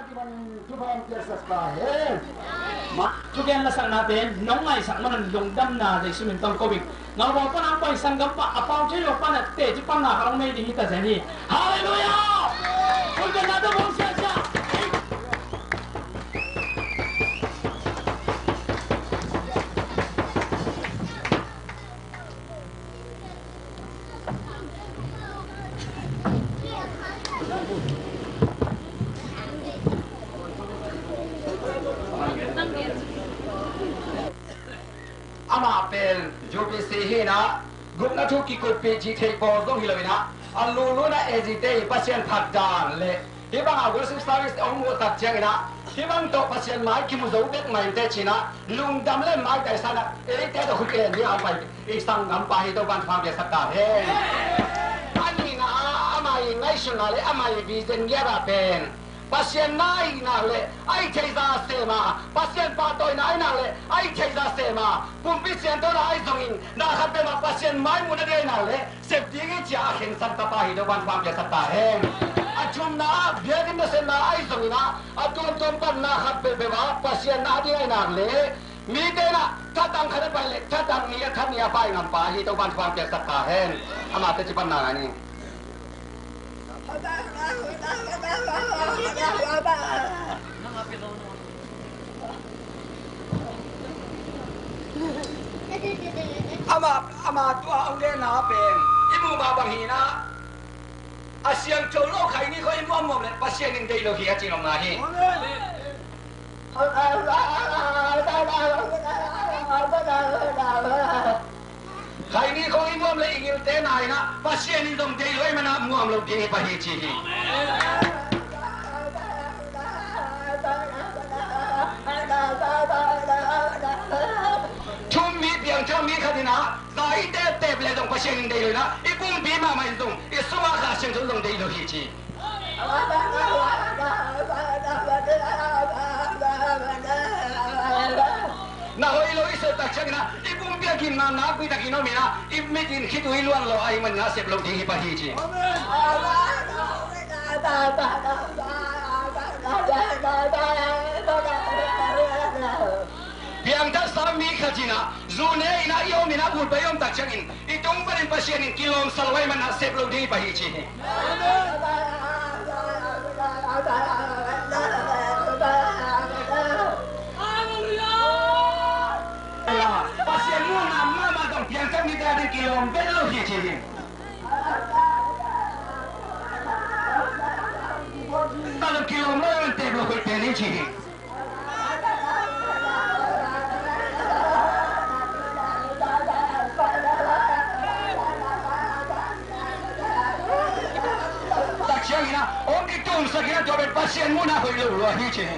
Tuhan Yesus Tuhan. Mak, juga lah sang naten, nongai sang mana longdam na dari suminton covid. Ngau bawa apa isang gampa apa uji apa na te Jepang na kalau mai di kita sini. Haleluya. Untuk nado bangsa. Amapel jupisi hina gupna thuki kopi ji thei bo dong hiloina alulu na ejite pasien phakdan le hibang agustic service ongo tak changina hibang to pasien mai kimu zo bek mai te china lung dam le mai tai sana e te do ke ni a pai e sang gam pa hi to ban phang ke sakta he ani na amai national amai vision ya ba pen pasien nai na le ai thei za sema pasien pa toi nai na le ai thei za sema pum pasien to na ai zongin na khat pe ma pasien mai mu na de na le sep ti ge cha khen san ta pa hi do ban phang ke sakta he achum na biadin na se na ai zongina atum tom pan na khat pe ba pasien na di ai na le mi de na tatang khare pa le tatang ni khat ni pa ngam pa hi to ban phang ke sakta he ama te chi pan na ni ama tua ông lên na pen ibu ba bang hina asiang cholo khai ni ko imu mom le pasien ning dei lo hi aching om na hi khai ni ko imu le ingil te nai na pasien ni dong dei loi mana mu am lo dei pa hi chi hi cho mi khát na tại để đẹp lại dòng pasien ning dei loi na ipum bi ma mai dong isuma kha siang cho dong dei lo hi chi na hoi lo iso tak chang na ipum bia kin na na pi tak ino mi na ip mi tin khit ui luang lo ai man na sep lo ding hi pa hi chi biang ta sami khajina zune ina yo mina bul bayom tak changin itong parin pasien in kilom salwai man na sep lo ding pa hi chi pasien mo na mama dong biang ta mi ta din kilom belo hi chi ta kilom lo te lo ko te ni chi ông đi tung sa kia cho bên pasien muốn nào hồi lâu rồi như thế.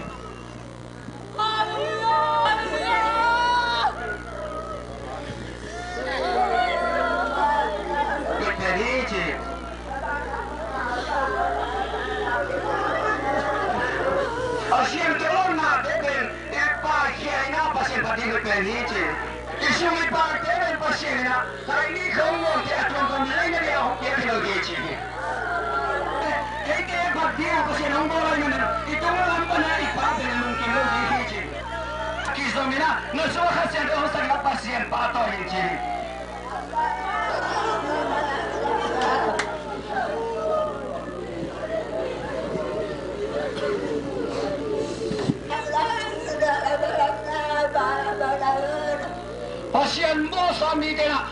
Biết thế đi chứ. Pasien cho ông nào để bên em pa kia na pasien phải đi được bên đi chứ. Isu mi pa để bên pasien na, tại đi không muốn thì anh còn lấy cái gì không biết được gì chứ. Dia pasien ang bola yun ito mo lang pa na ipatin ng kilo di hiji kizomina no so hasyan do sa pasien pa to hiji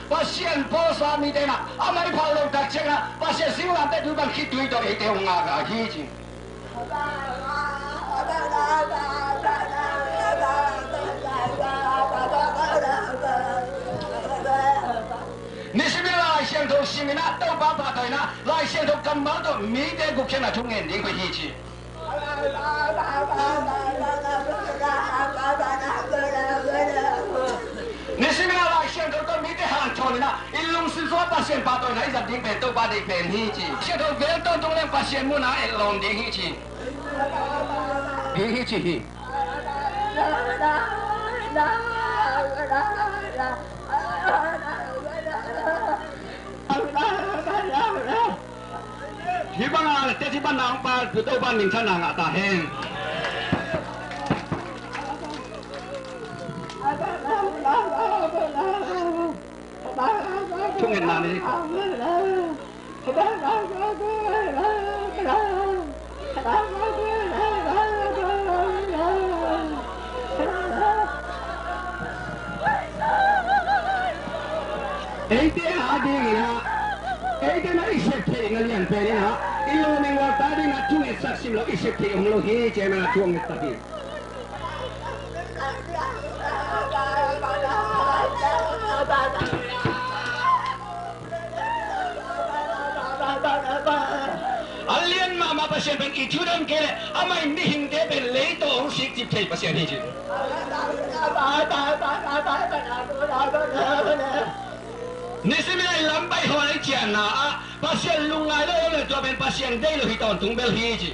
pasien po sa mi dena amai phalo tak chena pasien siu ante tu ban khit tui do ite nga ga hi chi nisibila siang do simina to ba ba to na lai siang do kan ma do mi de gu chena chung ngen ding ko hi chi nisibila lai siang do mi de han chon na ilung si so pasien pa to na izat ding pe to ba de pen hi chi siang do vel to tung le pasien mu na elon ding hi chi hi chi hi hi bang te chi ban nang pa tu to ban ning chan nang ata hen chung hiện nào này ấy thế hả đi gì hả ấy thế nó ít sẽ thấy người liền về đi hả ilu mình vào ta đi ngắt chung hết sắc xìm lo ít sẽ thấy ông lo hi chế mà chung hết ta đi alien mà pasien bên ít chút đơn kể amai ni hình thế bên lấy tổ ông xịt chụp thấy pasien đi chứ Nisimilay lambay ho ay tiyan na pasien lungay lo yung ito ben pasien day lo hiton tung bel hiji.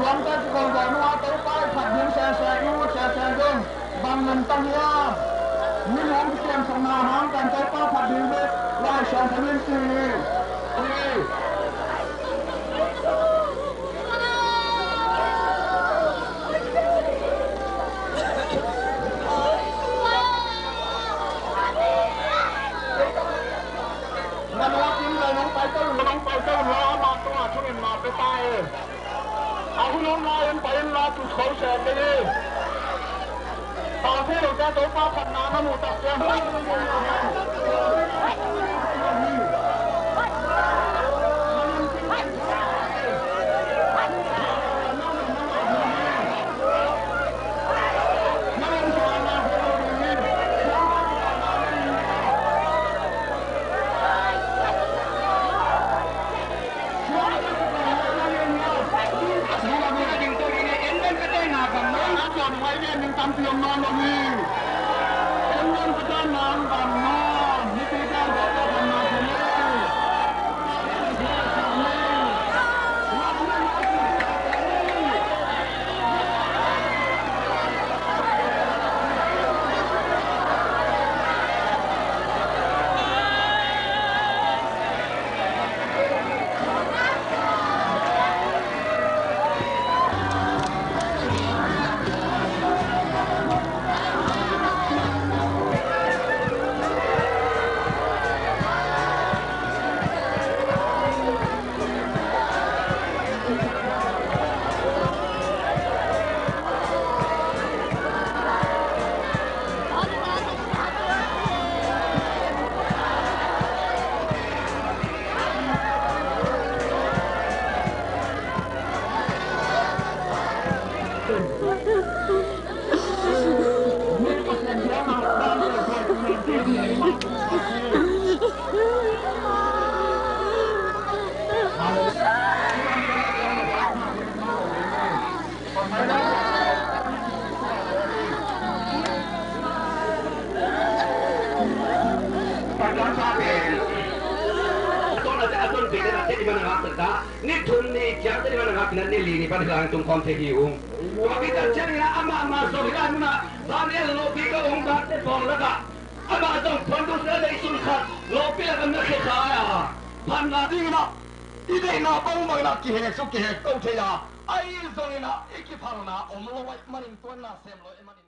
Hãy subscribe cho kênh Ghiền Mì Gõ để không bỏ lỡ những video hấp dẫn mana ngak ta ni thum ni kya te mana ngak nan ni li ni pan hang tung khom the hi ung ko bi ta chen na ama so hi la na ba ne lo bi ko ung ba te pong la ka ama tong phon du se dei sun khat lo pi la kan na khe kha ya pan na ding na i dei na bang bang na ki he su ki he ko the ya ai so ni na ikki phang na om lo wai manin tuan na sem lo e manin